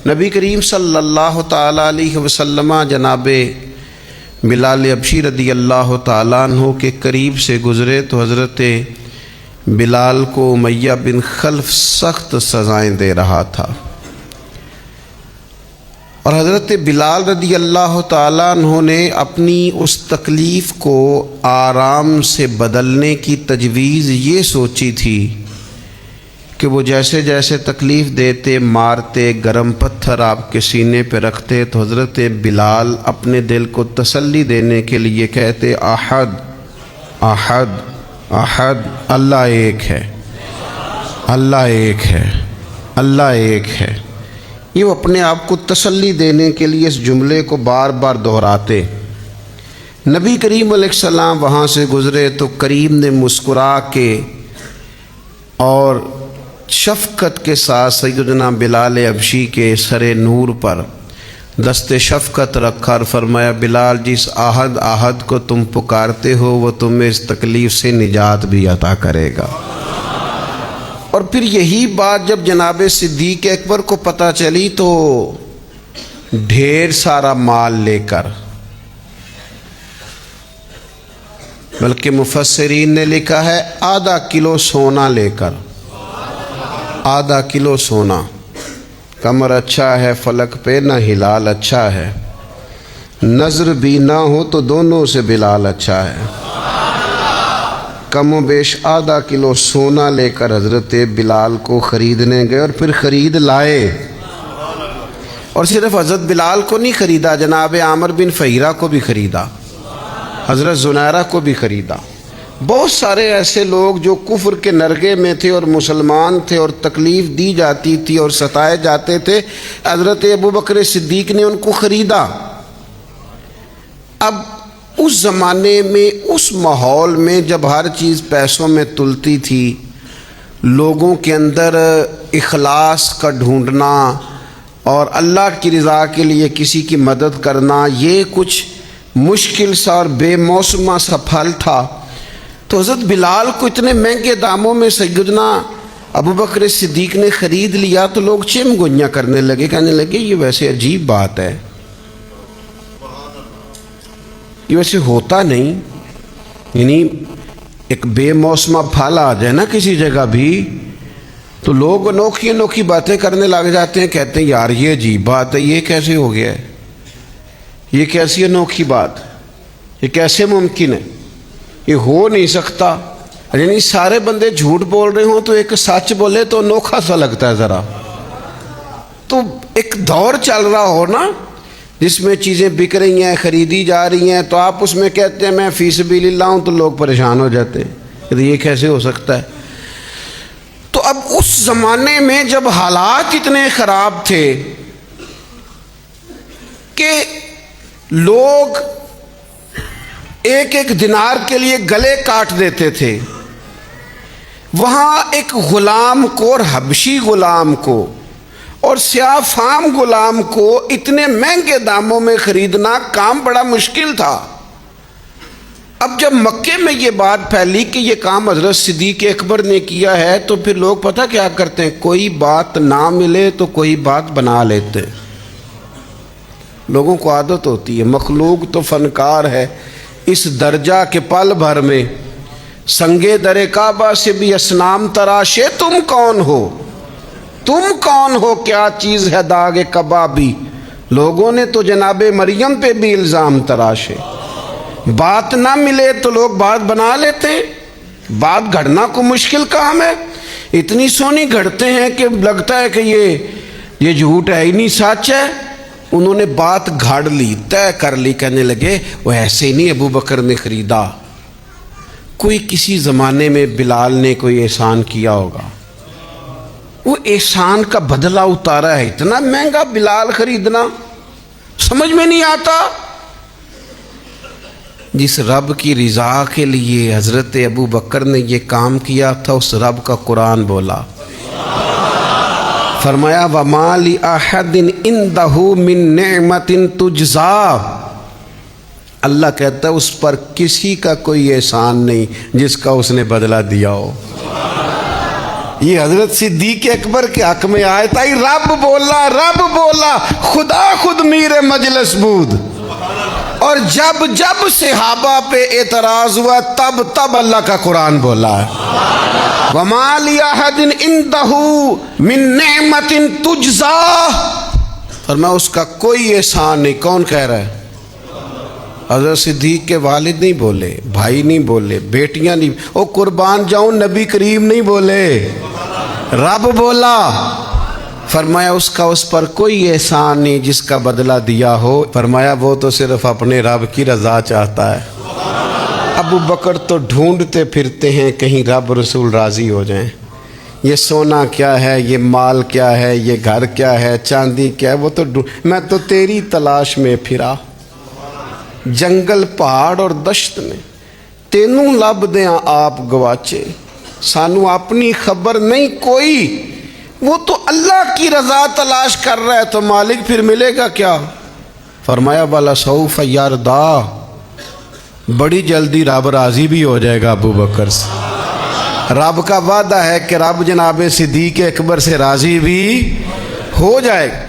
نبی کریم صلی اللہ تعالیٰ علیہ وسلم جناب بلال حبشی رضی اللہ تعالیٰ عنہ کے قریب سے گزرے تو حضرت بلال کو امیہ بن خلف سخت سزائیں دے رہا تھا، اور حضرت بلال رضی اللہ تعالیٰ عنہ نے اپنی اس تکلیف کو آرام سے بدلنے کی تجویز یہ سوچی تھی کہ وہ جیسے جیسے تکلیف دیتے، مارتے، گرم پتھر آپ کے سینے پہ رکھتے تو حضرت بلال اپنے دل کو تسلی دینے کے لیے کہتے احد احد احد، اللہ ایک ہے، اللہ ایک ہے، اللہ ایک ہے۔ یہ وہ اپنے آپ کو تسلی دینے کے لیے اس جملے کو بار بار دہراتے۔ نبی کریم علیہ السلام وہاں سے گزرے تو کریم نے مسکرا کے اور شفقت کے ساتھ سیدنا بلال حبشی کے سر نور پر دست شفقت رکھا اور فرمایا بلال جس احد احد کو تم پکارتے ہو وہ تمہیں اس تکلیف سے نجات بھی عطا کرے گا۔ اور پھر یہی بات جب جناب صدیق اکبر کو پتہ چلی تو ڈھیر سارا مال لے کر، بلکہ مفسرین نے لکھا ہے آدھا کلو سونا لے کر، آدھا کلو سونا، کمر اچھا ہے فلک پہ نہ ہلال اچھا ہے، نظر بھی نہ ہو تو دونوں سے بلال اچھا ہے، کم و بیش آدھا کلو سونا لے کر حضرت بلال کو خریدنے گئے اور پھر خرید لائے۔ اور صرف حضرت بلال کو نہیں خریدا، جناب عامر بن فہیرہ کو بھی خریدا، حضرت زنیرہ کو بھی خریدا۔ بہت سارے ایسے لوگ جو کفر کے نرغے میں تھے اور مسلمان تھے اور تکلیف دی جاتی تھی اور ستائے جاتے تھے، حضرت ابوبکر صدیق نے ان کو خریدا۔ اب اس زمانے میں، اس ماحول میں جب ہر چیز پیسوں میں تلتی تھی، لوگوں کے اندر اخلاص کا ڈھونڈنا اور اللہ کی رضا کے لیے کسی کی مدد کرنا یہ کچھ مشکل سا اور بے موسمہ سا پھل تھا، تو حضرت بلال کو اتنے مہنگے داموں میں سیدنا ابوبکر صدیق نے خرید لیا تو لوگ چم گوئیاں کرنے لگے، کہنے لگے یہ ویسے عجیب بات ہے، یہ ویسے ہوتا نہیں، یعنی ایک بے موسمہ پھل آ جائے نا کسی جگہ بھی تو لوگ انوکھی انوکھی باتیں کرنے لگ جاتے ہیں، کہتے ہیں یار یہ عجیب بات ہے، یہ کیسے ہو گیا ہے، یہ کیسی انوکھی بات، یہ کیسے ممکن ہے، یہ ہو نہیں سکتا۔ یعنی سارے بندے جھوٹ بول رہے ہوں تو ایک سچ بولے تو انوکھا سا لگتا ہے ذرا، تو ایک دور چل رہا ہو نا جس میں چیزیں بک رہی ہیں، خریدی جا رہی ہیں، تو آپ اس میں کہتے ہیں میں فی سبیل اللہ ہوں تو لوگ پریشان ہو جاتے ہیں کہ یہ کیسے ہو سکتا ہے۔ تو اب اس زمانے میں جب حالات اتنے خراب تھے کہ لوگ ایک ایک دینار کے لیے گلے کاٹ دیتے تھے، وہاں ایک غلام کو اور حبشی غلام کو اور سیاہ فام غلام کو اتنے مہنگے داموں میں خریدنا کام بڑا مشکل تھا۔ اب جب مکے میں یہ بات پھیلی کہ یہ کام حضرت صدیق اکبر نے کیا ہے تو پھر لوگ پتہ کیا کرتے ہیں، کوئی بات نہ ملے تو کوئی بات بنا لیتے ہیں۔ لوگوں کو عادت ہوتی ہے، مخلوق تو فنکار ہے اس درجہ کے پل بھر میں سنگے در کعبہ سے بھی اصنام تراشے، تم کون ہو، تم کون ہو، کیا چیز ہے داغ کبابی، لوگوں نے تو جناب مریم پہ بھی الزام تراشے۔ بات نہ ملے تو لوگ بات بنا لیتے ہیں، بات گھڑنا کو مشکل کام ہے، اتنی سونی گھڑتے ہیں کہ لگتا ہے کہ یہ جھوٹ ہے ہی نہیں، سچ ہے۔ انہوں نے بات گھڑ لی، طے کر لی، کہنے لگے وہ ایسے ہی نہیں ابو بکر نے خریدا، کوئی کسی زمانے میں بلال نے کوئی احسان کیا ہوگا، وہ احسان کا بدلہ اتارا ہے، اتنا مہنگا بلال خریدنا سمجھ میں نہیں آتا۔ جس رب کی رضا کے لیے حضرت ابو بکر نے یہ کام کیا تھا اس رب کا قرآن بولا، فرمایا وَمَا لِأَحَدٍ عِندَهُ مِن نِعْمَةٍ تُجْزَىٰ، اللہ کہتا ہے اس پر کسی کا کوئی احسان نہیں جس کا اس نے بدلہ دیا ہو۔ یہ حضرت صدیق اکبر کے حق میں آیت آئی، رب بولا خدا خود میر مجلس بود۔ اور جب جب صحابہ پہ اعتراض ہوا تب اللہ کا قرآن بولا ہے، وَمَا لِأَحَدٍ عِندَهُ مِن نِعْمَةٍ تُجْزَىٰ، فرمایا اس کا کوئی احسان نہیں۔ کون کہہ رہا ہے؟ حضرت صدیق کے والد نہیں بولے، بھائی نہیں بولے، بیٹیاں نہیں، او قربان جاؤں نبی کریم نہیں بولے، رب بولا۔ فرمایا اس کا اس پر کوئی احسان نہیں جس کا بدلہ دیا ہو۔ فرمایا وہ تو صرف اپنے رب کی رضا چاہتا ہے۔ ابو بکر تو ڈھونڈتے پھرتے ہیں کہیں رب رسول راضی ہو جائیں۔ یہ سونا کیا ہے، یہ مال کیا ہے، یہ گھر کیا ہے، چاندی کیا ہے، وہ تو میں تو تیری تلاش میں پھرا جنگل پہاڑ اور دشت میں، تینوں لب دیاں آپ گواچے، سانو اپنی خبر نہیں کوئی۔ وہ تو اللہ کی رضا تلاش کر رہا ہے تو مالک پھر ملے گا کیا؟ فرمایا وَلَسَوْفَ يَرْضَىٰ، بڑی جلدی رب راضی بھی ہو جائے گا ابو بکر سے۔ رب کا وعدہ ہے کہ رب جناب صدیق اکبر سے راضی بھی ہو جائے گا۔